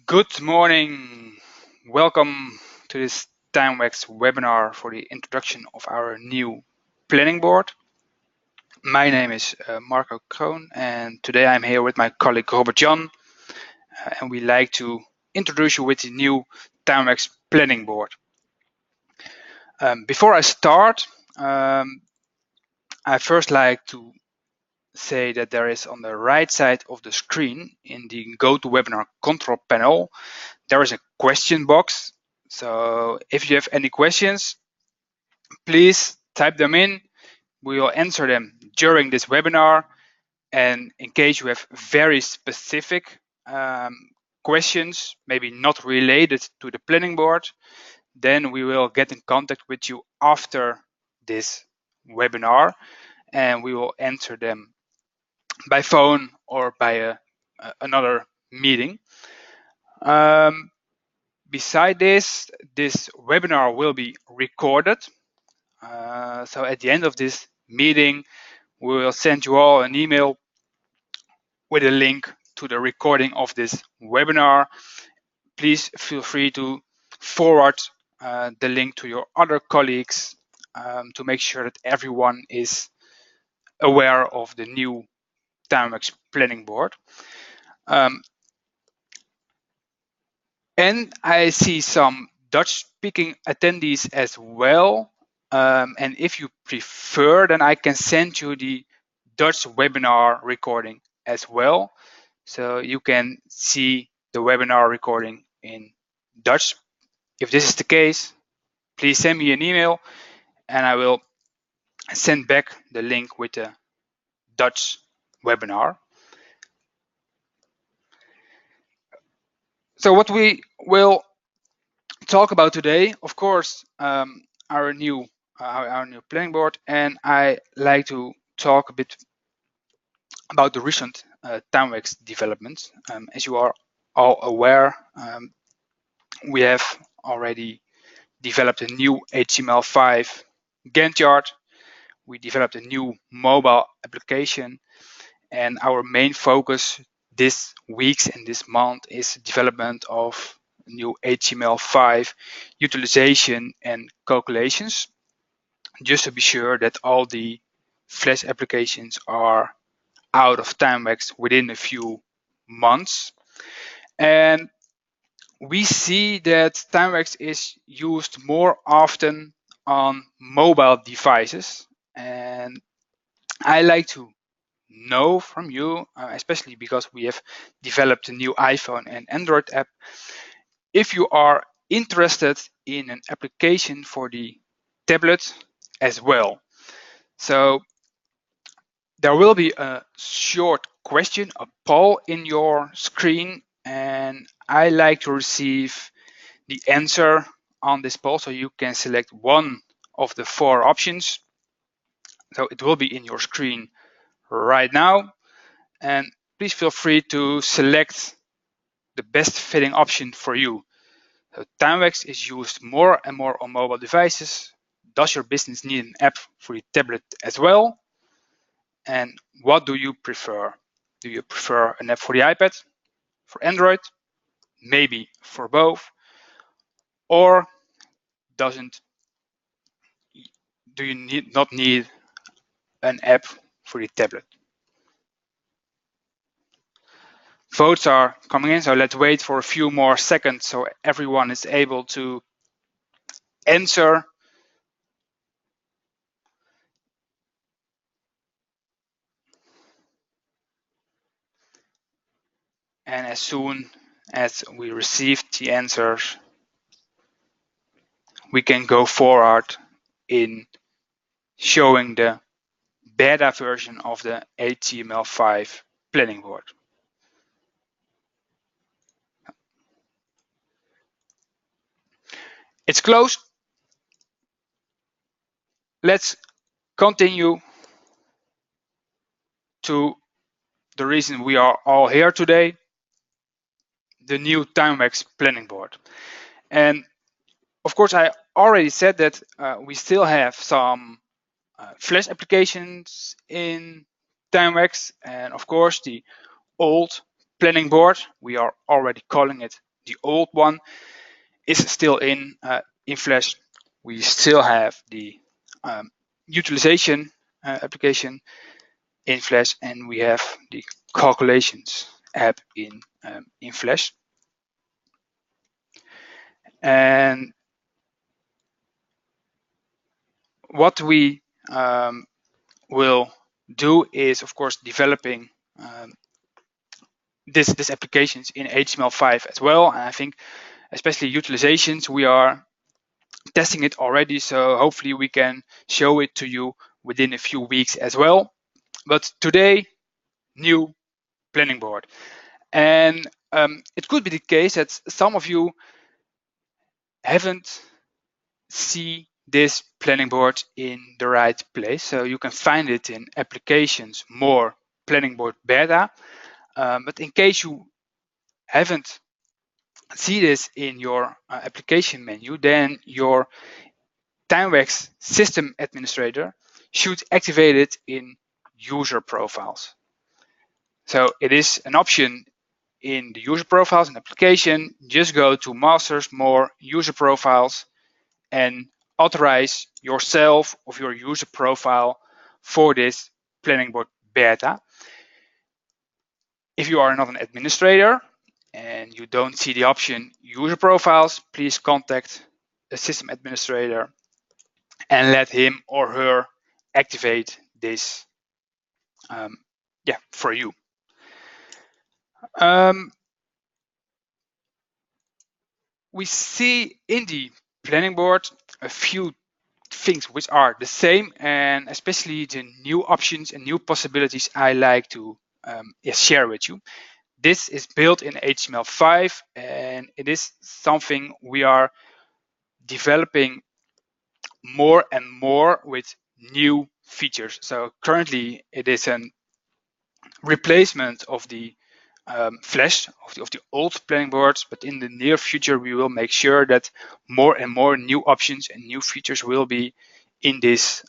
Good morning. Welcome to this Timewax webinar for the introduction of our new planning board. My name is Marco Kroon, and today I'm here with my colleague Robert Jan, and we like to introduce you with the new Timewax planning board. Before I start, I first like to say that there is on the right side of the screen in the GoToWebinar control panel, there is a question box. So if you have any questions, please type them in. We will answer them during this webinar. And in case you have very specific questions, maybe not related to the planning board, then we will get in contact with you after this webinar and we will answer them by phone or by another meeting. Beside this webinar will be recorded. So at the end of this meeting, we will send you all an email with a link to the recording of this webinar. Please feel free to forward the link to your other colleagues to make sure that everyone is aware of the new Timewax planning board. And I see some Dutch-speaking attendees as well. And if you prefer, then I can send you the Dutch webinar recording as well. So you can see the webinar recording in Dutch. If this is the case, please send me an email and I will send back the link with the Dutch webinar. So what we will talk about today, of course, our new planning board, and I like to talk a bit about the recent Timewax developments. As you are all aware, we have already developed a new HTML5 Gantt chart. We developed a new mobile application, and our main focus this week and this month is development of new HTML5 utilization and calculations, just to be sure that all the Flash applications are out of Timewax within a few months. And we see that Timewax is used more often on mobile devices. And I like to know from you, especially because we have developed a new iPhone and Android app, if you are interested in an application for the tablet as well. So there will be a short question, a poll in your screen, and I like to receive the answer on this poll, so you can select one of the 4 options. So it will be in your screen right now, and please feel free to select the best fitting option for you. So Timewax is used more and more on mobile devices. Does your business need an app for your tablet as well? And what do you prefer? Do you prefer an app for the iPad, for Android, maybe for both? Or do you not need an app for the tablet? Votes are coming in, so let's wait for a few more seconds so everyone is able to answer. And as soon as we receive the answers, we can go forward in showing the beta version of the HTML5 planning board. It's closed. Let's continue to the reason we are all here today, the new Timewax planning board. And of course, I already said that we still have some Flash applications in Timewax, and of course the old planning board, we are already calling it the old one is still in Flash. We still have the utilization application in Flash, and we have the calculations app in Flash. And what we will do is, of course, developing this applications in HTML5 as well. And I think especially utilizations, we are testing it already, so hopefully we can show it to you within a few weeks as well. But today, new planning board. And it could be the case that some of you haven't see this planning board in the right place. So you can find it in applications, more planning board beta. But in case you haven't see this in your application menu, then your Timewax system administrator should activate it in user profiles. So it is an option in the user profiles and application. Just go to masters, more user profiles, and authorize yourself of your user profile for this planning board beta. If you are not an administrator and you don't see the option user profiles, please contact a system administrator and let him or her activate this for you. We see in the planning board a few things which are the same, and especially the new options and new possibilities I like to share with you. This is built in HTML5, and it is something we are developing more and more with new features. So currently it is a replacement of the Flash, of the old planning boards, but in the near future we will make sure that more and more new options and new features will be in this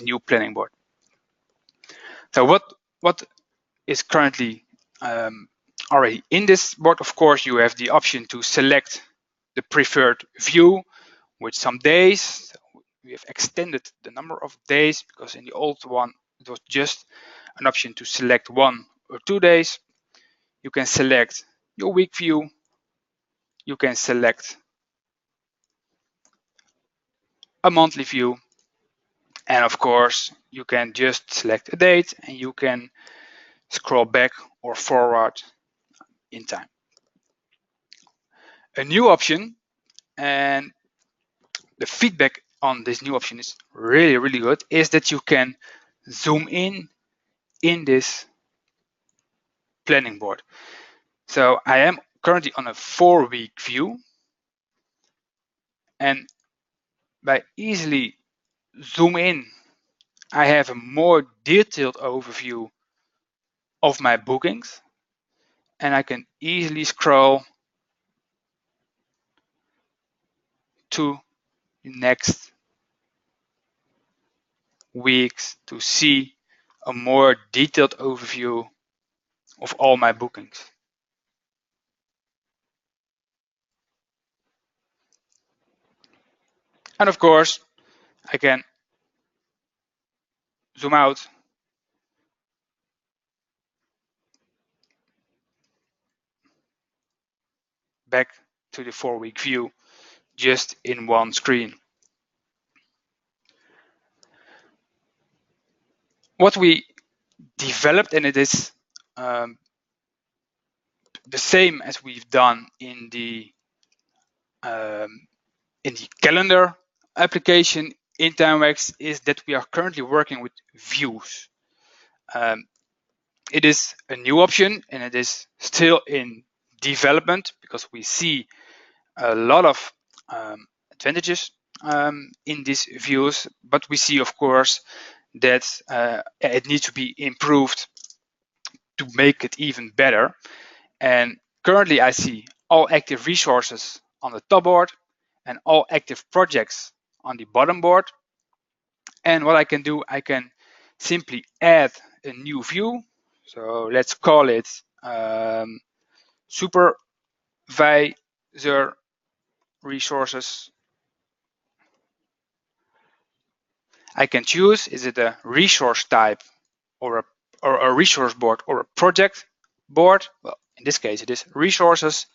new planning board. So what is currently already in this board? Of course, you have the option to select the preferred view with some days. So we have extended the number of days, because in the old one it was just an option to select 1 or 2 days. You can select your week view. You can select a monthly view. And of course, you can just select a date and you can scroll back or forward in time. A new option, and the feedback on this new option is really, really good, is that you can zoom in this planning board. So I am currently on a 4-week view, and by easily zoom in, I have a more detailed overview of my bookings, and I can easily scroll to the next weeks to see a more detailed overview of all my bookings. And of course, I can zoom out back to the 4-week view just in one screen. What we developed, and it is the same as we've done in the calendar application in Timewax, is that we are currently working with views. It is a new option and it is still in development, because we see a lot of advantages in these views, but we see, of course, that it needs to be improved to make it even better. And currently I see all active resources on the top board and all active projects on the bottom board. And what I can do, I can simply add a new view. So let's call it supervisor the resources. I can choose, is it a resource type or a resource board or a project board? Well, in this case, it is resources.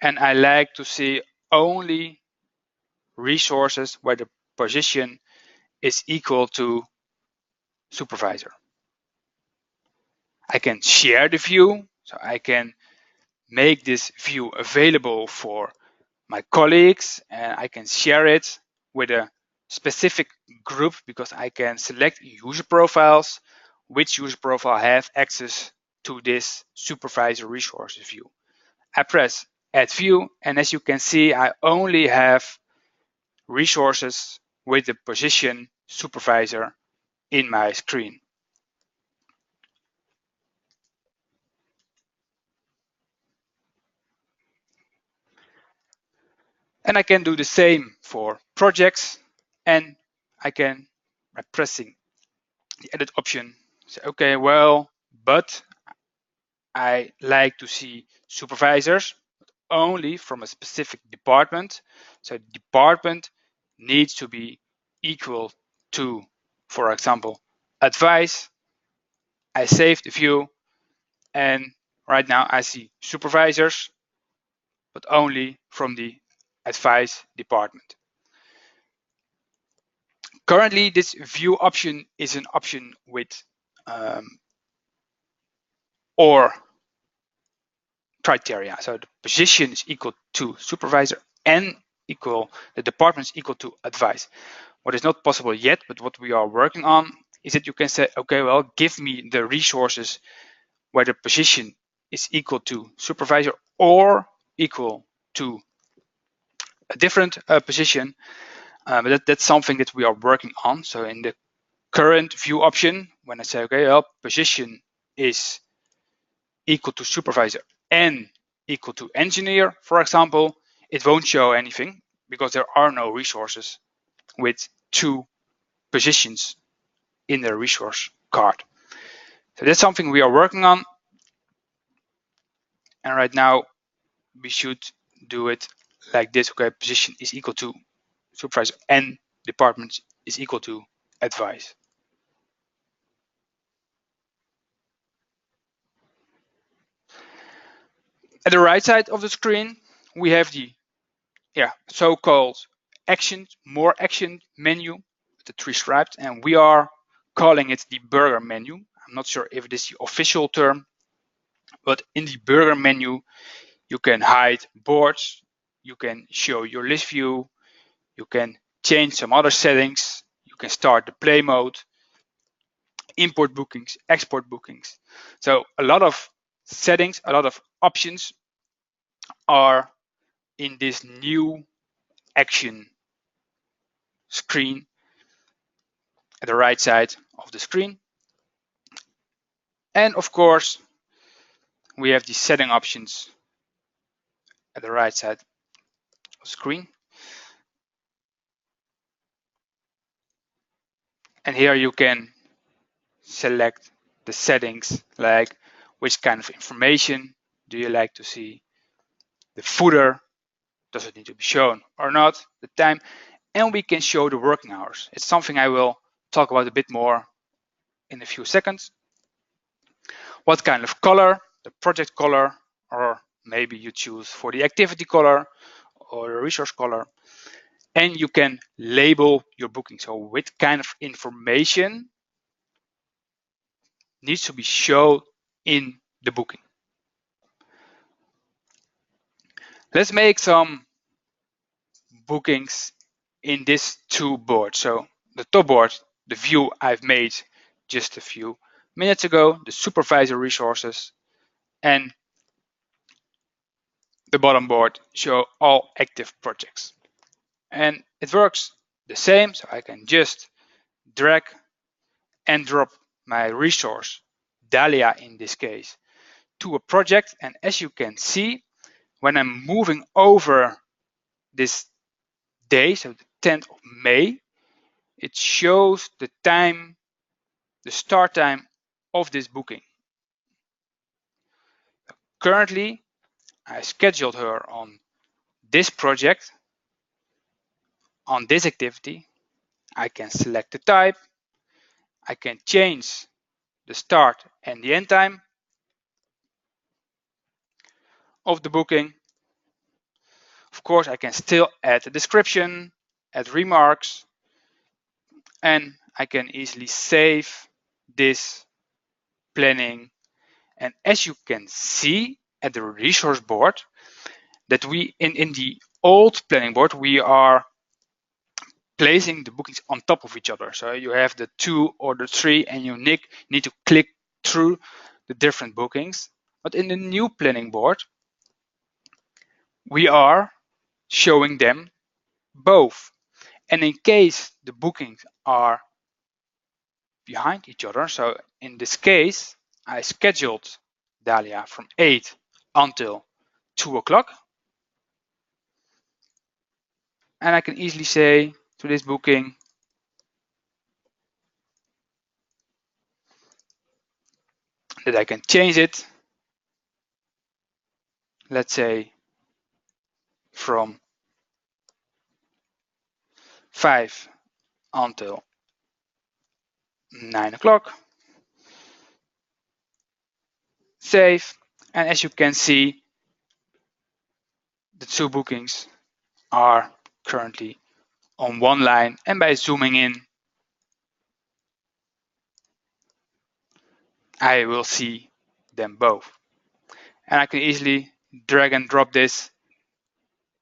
And I like to see only resources where the position is equal to supervisor. I can share the view, so I can make this view available for my colleagues, and I can share it with a specific group because I can select user profiles, which user profile have access to this supervisor resources view. I press add view, and as you can see, I only have resources with the position supervisor in my screen. And I can do the same for projects, and I can, by pressing the edit option, say, okay, well, but I like to see supervisors only from a specific department. So department needs to be equal to, for example, advice. I save the view, and right now I see supervisors, but only from the advice department. Currently, this view option is an option with or criteria. So the position is equal to supervisor and the department is equal to advice. What is not possible yet, but what we are working on, is that you can say, okay, well, give me the resources where the position is equal to supervisor or equal to a different position. But that's something that we are working on. So in the current view option, when I say, okay, well, position is equal to supervisor and equal to engineer, for example, it won't show anything because there are no resources with two positions in the resource card. So that's something we are working on. And right now we should do it like this. Okay, position is equal to supervisor and department is equal to advice. At the right side of the screen, we have the so-called more action menu, the three stripes, and we are calling it the burger menu. I'm not sure if it is the official term, but in the burger menu, you can hide boards, you can show your list view, you can change some other settings, you can start the play mode, import bookings, export bookings. So a lot of settings, a lot of options are in this new action screen at the right side of the screen. And of course, we have the setting options at the right side of the screen. And here you can select the settings, like which kind of information do you like to see, the footer, does it need to be shown or not, the time, and we can show the working hours. It's something I will talk about a bit more in a few seconds. What kind of color, the project color, or maybe you choose for the activity color or the resource color. And you can label your booking. So what kind of information needs to be shown in the booking. Let's make some bookings in this two board. So the top board, the view I've made just a few minutes ago, the supervisor resources, and the bottom board show all active projects. And it works the same, so I can just drag and drop my resource, Dahlia in this case, to a project. And as you can see, when I'm moving over this day, so the 10th of May, it shows the time, the start time of this booking. currently I scheduled her on this project, on this activity. I can select the type. I can change the start and the end time of the booking. Of course, I can still add a description, add remarks, and I can easily save this planning. And as you can see at the resource board, that we in the old planning board, we are placing the bookings on top of each other. So you have the 2 or the 3 and you need to click through the different bookings. But in the new planning board, we are showing them both. And in case the bookings are behind each other, so in this case, I scheduled Dahlia from 8 until 2 o'clock. And I can easily say to this booking, that I can change it, let's say from 5 until 9 o'clock. Save. And as you can see, the 2 bookings are currently on one line, and by zooming in, I will see them both. And I can easily drag and drop this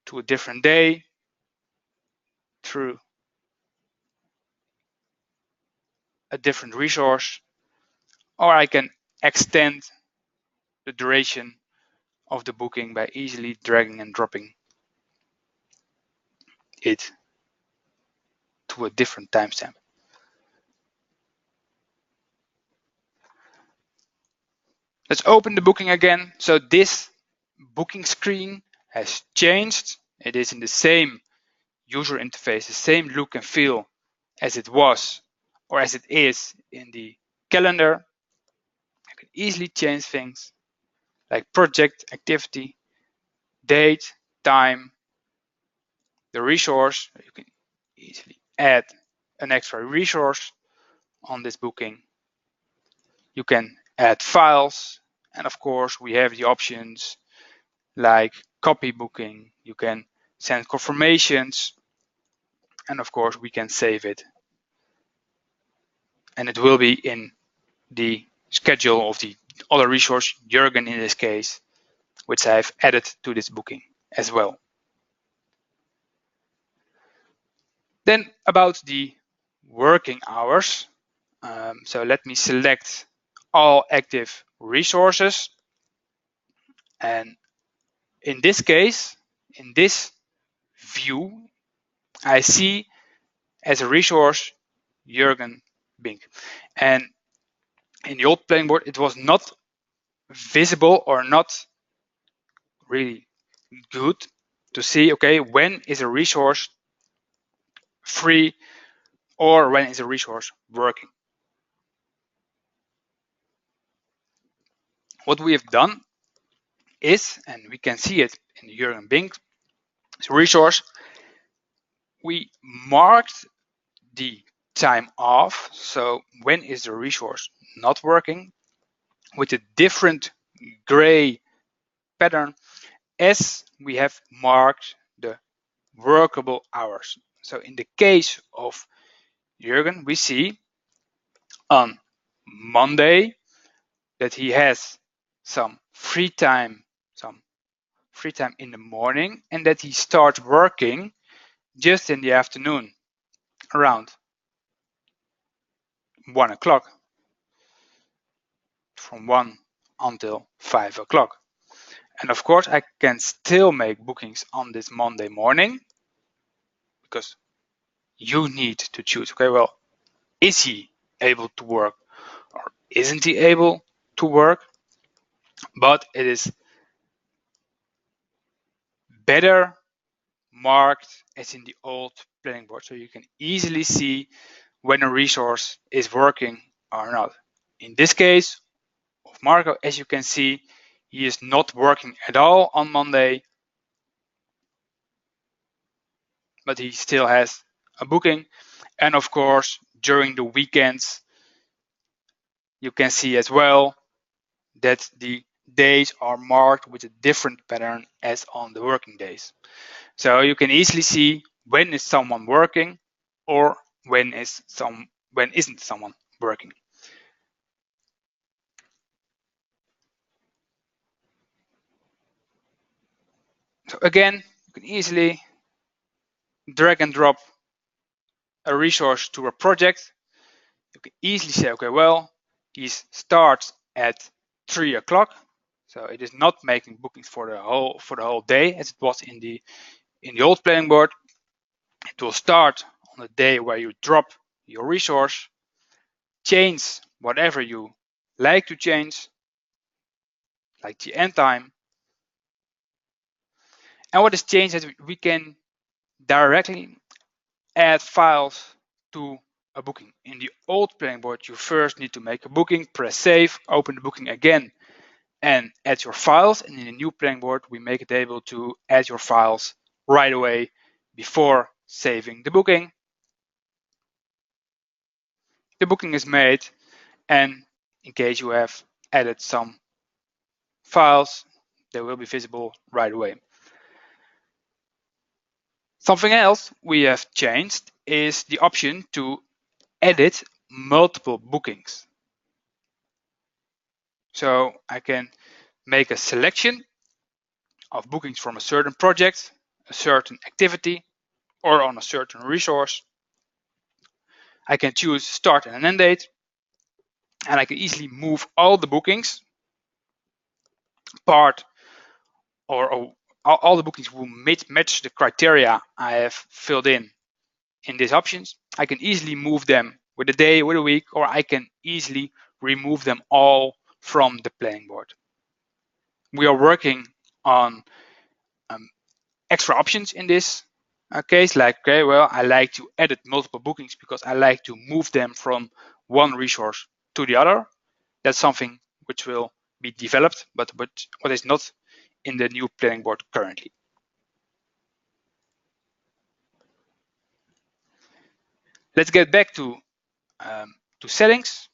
to a different day through a different resource, or I can extend the duration of the booking by easily dragging and dropping it to a different timestamp. Let's open the booking again. So this booking screen has changed. It is in the same user interface, the same look and feel as it was or as it is in the calendar. I can easily change things like project, activity, date, time, the resource. You can easily add an extra resource on this booking. You can add files, and of course we have the options like copy booking. You can send confirmations, and of course we can save it, and it will be in the schedule of the other resource, Jürgen in this case, which I've added to this booking as well. Then about the working hours. So let me select all active resources. And in this case, in this view, I see as a resource Jürgen Bink. And in the old planning board, it was not visible or not really good to see, okay, when is a resource free or when is a resource working. What we have done is, and we can see it in the Jürgen Bink resource, we marked the time off. So when is the resource not working with a different gray pattern as we have marked the workable hours. So in the case of Jürgen, we see on Monday that he has some free time in the morning, and that he starts working just in the afternoon around 1 o'clock, from 1 until 5 o'clock. And of course, I can still make bookings on this Monday morning, because you need to choose, okay, well, is he able to work or isn't he able to work? But it is better marked as in the old planning board, so you can easily see when a resource is working or not. In this case of Marco, as you can see, he is not working at all on Monday, but he still has a booking. And of course, during the weekends, you can see as well that the days are marked with a different pattern as on the working days. So you can easily see when is someone working or when isn't someone working. So again, you can easily drag and drop a resource to a project. You can easily say, okay, well, he starts at 3 o'clock. So it is not making bookings for the whole day as it was in the old planning board. It will start on the day where you drop your resource, change whatever you like to change, like the end time. And what is changed is we can directly add files to a booking. In the old planning board, you first need to make a booking, press save, open the booking again, and add your files. And in the new planning board, we make it able to add your files right away before saving the booking. The booking is made, and in case you have added some files, they will be visible right away. Something else we have changed is the option to edit multiple bookings. So I can make a selection of bookings from a certain project, a certain activity, or on a certain resource. I can choose start and an end date, and I can easily move all the bookings part or all the bookings will match the criteria I have filled in these options. I can easily move them with a day, with a week, or I can easily remove them all from the planning board. We are working on extra options in this case, like, okay, well, I like to edit multiple bookings because I like to move them from one resource to the other. That's something which will be developed, but what is not in the new planning board currently. Let's get back to settings.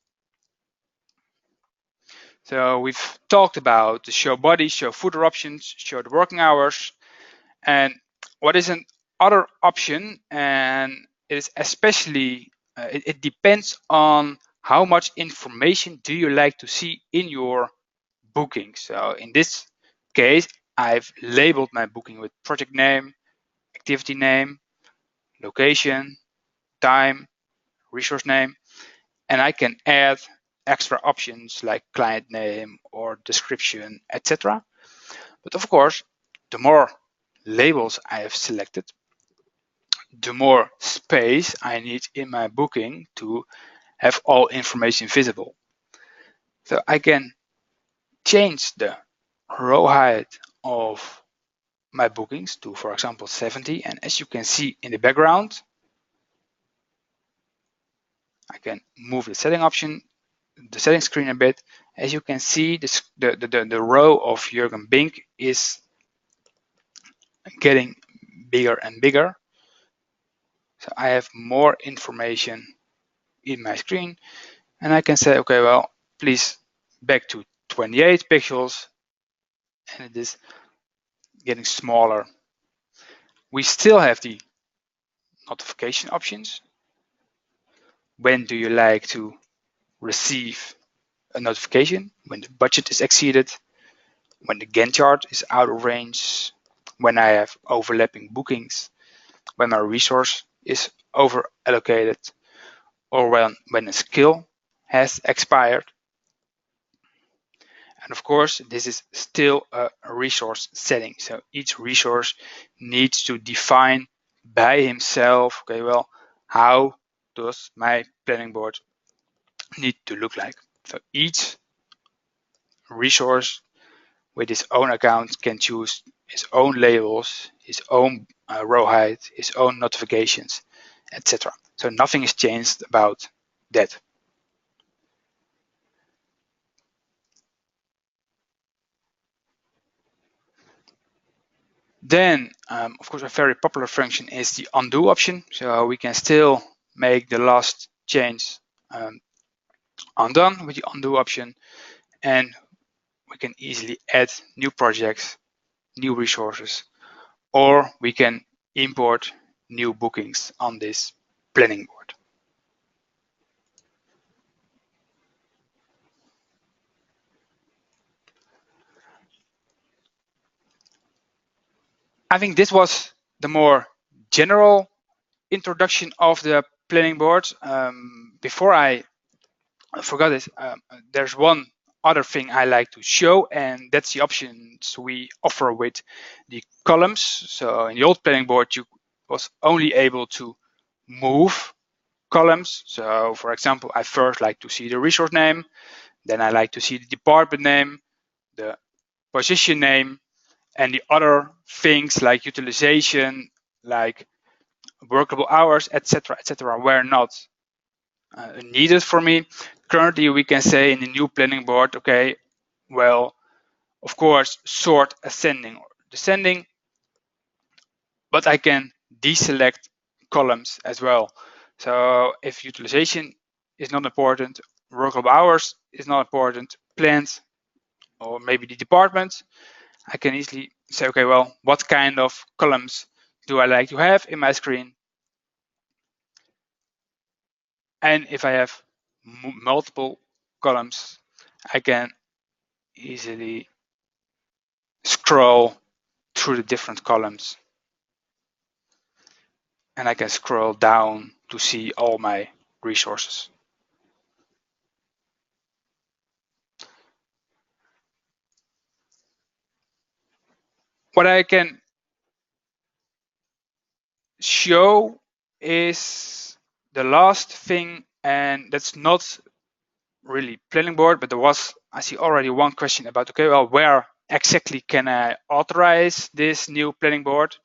So we've talked about the show body, show footer options, show the working hours, and what is an other option, and it is especially it depends on how much information do you like to see in your booking. So in this case, I've labeled my booking with project name, activity name, location, time, resource name, and I can add extra options like client name or description, etc. But of course, the more labels I have selected, the more space I need in my booking to have all information visible. So I can change the row height of my bookings to, for example, 70. And as you can see in the background, I can move the setting option, the setting screen a bit. As you can see, the row of Jürgen Bink is getting bigger and bigger. So I have more information in my screen, and I can say, okay, well, please back to 28 pixels, and it is getting smaller. We still have the notification options. When do you like to receive a notification? When the budget is exceeded, when the Gantt chart is out of range, when I have overlapping bookings, when my resource is over allocated, or when a skill has expired. And of course, this is still a resource setting. So each resource needs to define by himself, okay, well, how does my planning board need to look like? So each resource with his own account can choose his own labels, his own row height, his own notifications, etc. So nothing is changed about that. Then, of course, a very popular function is the undo option. So we can still make the last change undone with the undo option, and we can easily add new projects, new resources, or we can import new bookings on this planning board. I think this was the more general introduction of the planning board. Before I forgot it, there's one other thing I like to show, and that's the options we offer with the columns. So in the old planning board, you was only able to move columns. So for example, I first like to see the resource name, then I like to see the department name, the position name, and the other things like utilization, like workable hours, etc., were not needed for me. Currently, we can say in the new planning board, okay, well, of course, sort ascending or descending, but I can deselect columns as well. So if utilization is not important, workable hours is not important, plans, or maybe the department, I can easily say, okay, well, what kind of columns do I like to have in my screen? And if I have multiple columns, I can easily scroll through the different columns, and I can scroll down to see all my resources. What I can show is the last thing, and that's not really planning board, but there was, I see already one question about, okay, well, where exactly can I authorize this new planning board?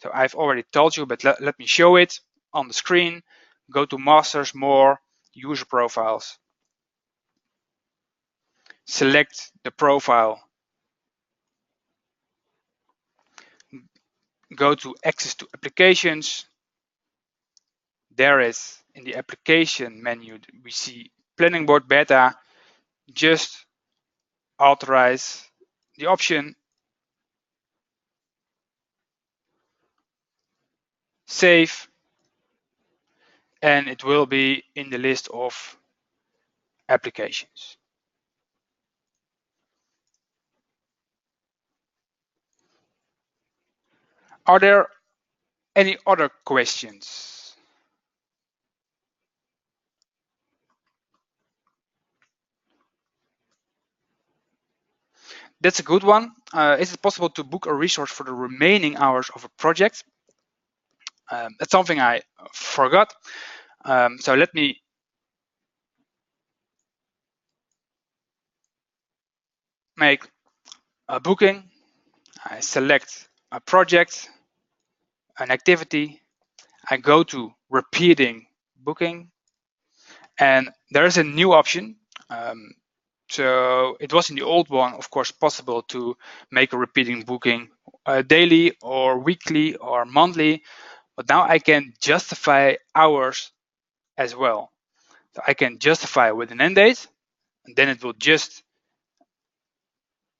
So I've already told you, but let me show it on the screen. Go to masters, more, user profiles. Select the profile. Go to access to applications. There is in the application menu, we see planning board beta. Just authorize the option, save, and it will be in the list of applications. Are there any other questions? That's a good one. Is it possible to book a resource for the remaining hours of a project? That's something I forgot. So let me make a booking. I select a project, an activity. I go to repeating booking, and there is a new option. So it was in the old one, of course, possible to make a repeating booking daily or weekly or monthly, but now I can justify hours as well. So I can justify with an end date, and then it will just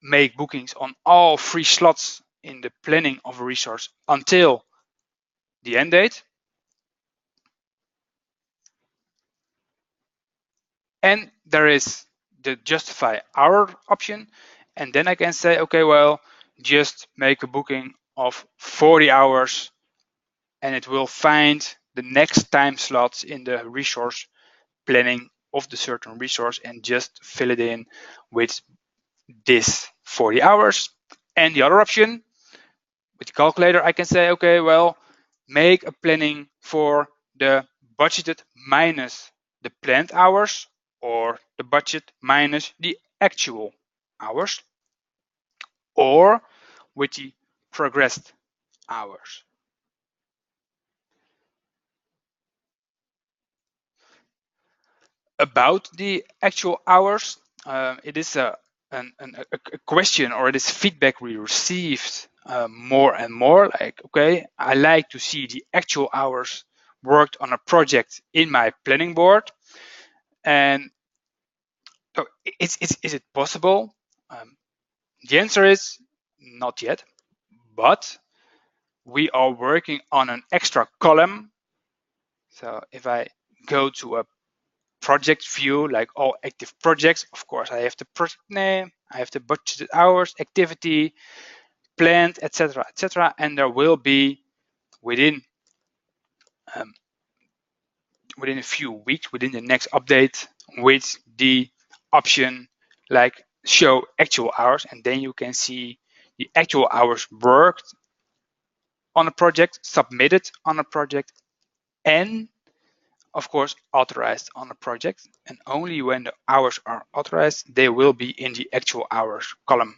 make bookings on all free slots in the planning of a resource until the end date. And there is the justify hour option. And then I can say, okay, well, just make a booking of 40 hours and it will find the next time slots in the resource planning of the certain resource and just fill it in with this 40 hours. And the other option with the calculator, I can say, okay, well, make a planning for the budgeted minus the planned hours or the budget minus the actual hours or with the progressed hours. About the actual hours, it is a question, or it is feedback we received more and more. Like, okay, I like to see the actual hours worked on a project in my planning board. And so is it possible? The answer is not yet, but we are working on an extra column. So if I go to a project view, like all active projects, of course, I have the project name, I have the budgeted hours, activity, planned, etc., etc., and there will be within um, within a few weeks, within the next update, with the option like show actual hours, and then you can see the actual hours worked on a project, submitted on a project, and of course authorized on a project. And only when the hours are authorized, they will be in the actual hours column.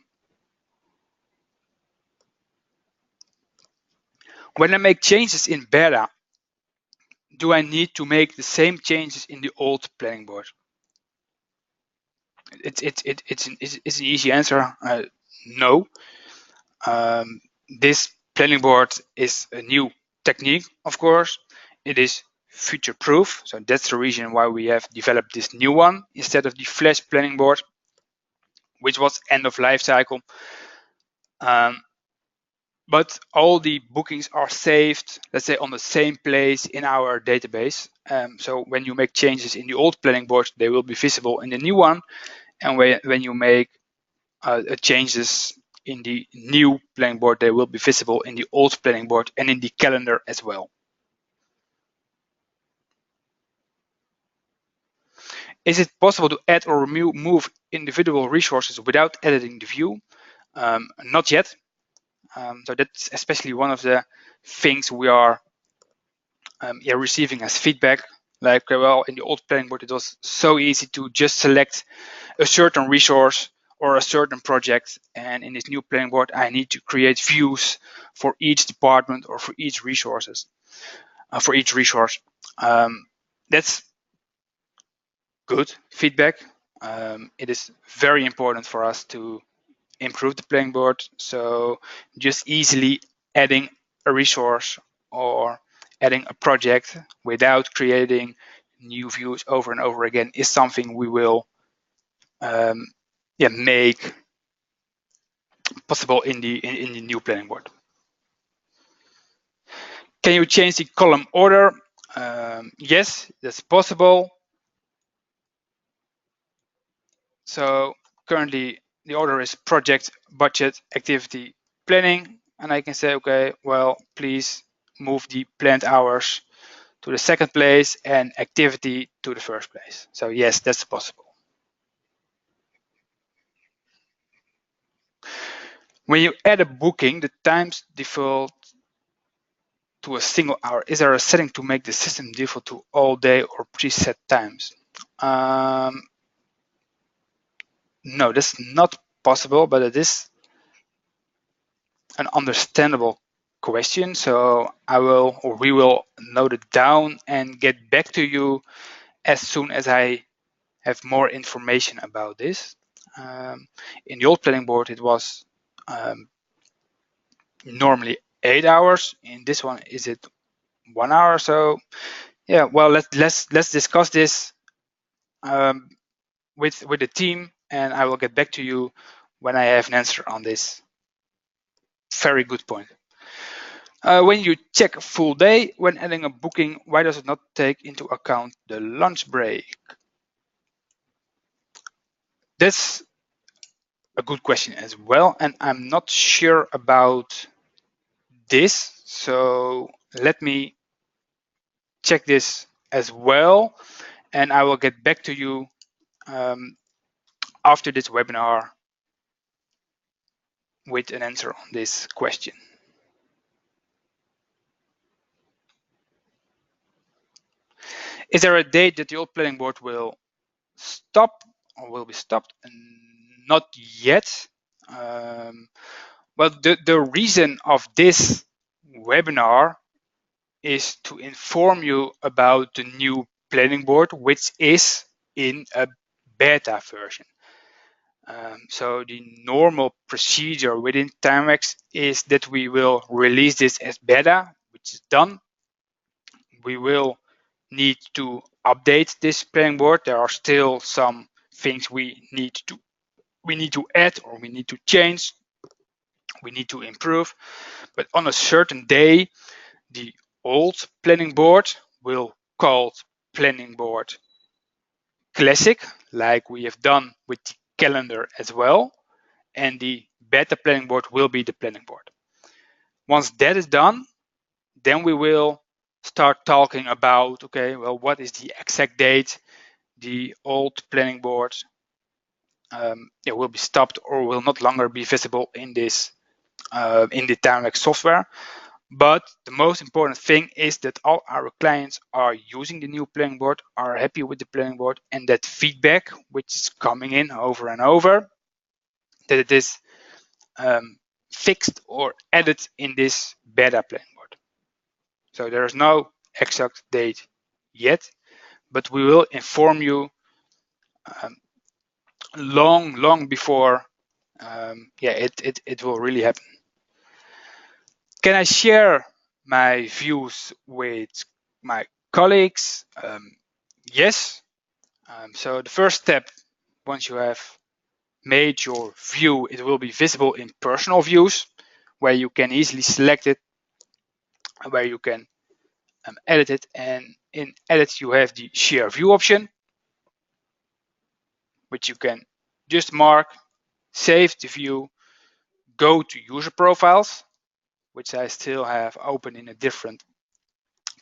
When I make changes in beta, do I need to make the same changes in the old planning board? It's an easy answer. No. This planning board is a new technique, of course. It is future proof. So that's the reason why we have developed this new one instead of the flash planning board, which was end of life cycle. But all the bookings are saved, let's say, on the same place in our database. So when you make changes in the old planning board, they will be visible in the new one. And when you make changes in the new planning board, they will be visible in the old planning board and in the calendar as well. Is it possible to add or remove individual resources without editing the view? Not yet. So that's especially one of the things we are receiving as feedback. Like, well, in the old planning board, it was so easy to just select a certain resource or a certain project. And in this new planning board, I need to create views for each department or for each resources, for each resource. That's good feedback. It is very important for us to improve the planning board. So just easily adding a resource or adding a project without creating new views over and over again is something we will make possible in the new planning board. Can you change the column order? Yes, that's possible. So currently the order is project, budget, activity, planning, and I can say, okay, well, please move the planned hours to the second place and activity to the first place. So yes, that's possible. When you add a booking, the times default to a single hour. Is there a setting to make the system default to all day or preset times? No, that's not possible, but it is an understandable question. So I will, or we will note it down and get back to you as soon as I have more information about this. In the old planning board, it was normally 8 hours. In this one, is it 1 hour? So yeah, well, let's discuss this with the team, and I will get back to you when I have an answer on this. Very good point. When you check full day when adding a booking, why does it not take into account the lunch break? That's a good question as well, and I'm not sure about this. So let me check this as well, and I will get back to you after this webinar with an answer on this question. Is there a date that the old planning board will stop or will be stopped? Not yet. Well, the reason of this webinar is to inform you about the new planning board, which is in a beta version. So the normal procedure within Timewax is that we will release this as beta, which is done. We will need to update this planning board. There are still some things we need to add, or we need to change, we need to improve. But on a certain day, the old planning board will called planning board classic, like we have done with the calendar as well, and the beta planning board will be the planning board. Once that is done, then we will start talking about, okay, well, what is the exact date the old planning board it will be stopped or will not longer be visible in this in the Timewax software. But the most important thing is that all our clients are using the new planning board, are happy with the planning board, and that feedback, which is coming in over and over, that it is fixed or added in this beta planning board. So there is no exact date yet, but we will inform you um, long before it will really happen. Can I share my views with my colleagues? Yes. So the first step, once you have made your view, it will be visible in personal views, where you can easily select it, where you can edit it, and in edit you have the share view option, which you can just mark, save the view, go to user profiles, which I still have open in a different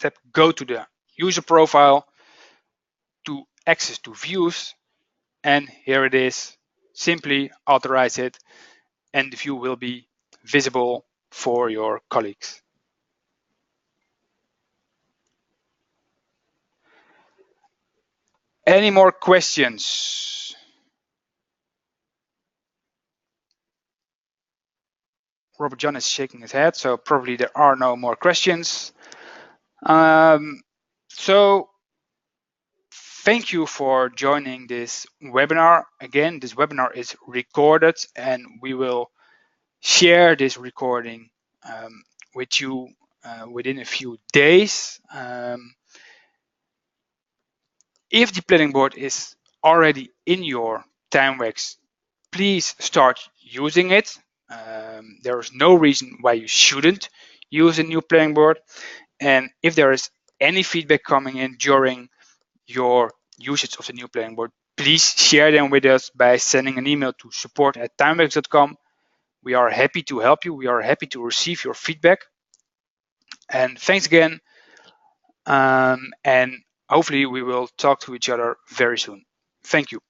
tab, go to the user profile, to access to views, and here it is. Simply authorize it and the view will be visible for your colleagues. Any more questions? Robert John is shaking his head, so probably there are no more questions. So thank you for joining this webinar. Again, this webinar is recorded and we will share this recording with you within a few days. If the planning board is already in your Timewax, please start using it. There is no reason why you shouldn't use a new planning board. And if there is any feedback coming in during your usage of the new planning board, please share them with us by sending an email to support@timewax.com. We are happy to help you. We are happy to receive your feedback. And thanks again. And hopefully we will talk to each other very soon. Thank you.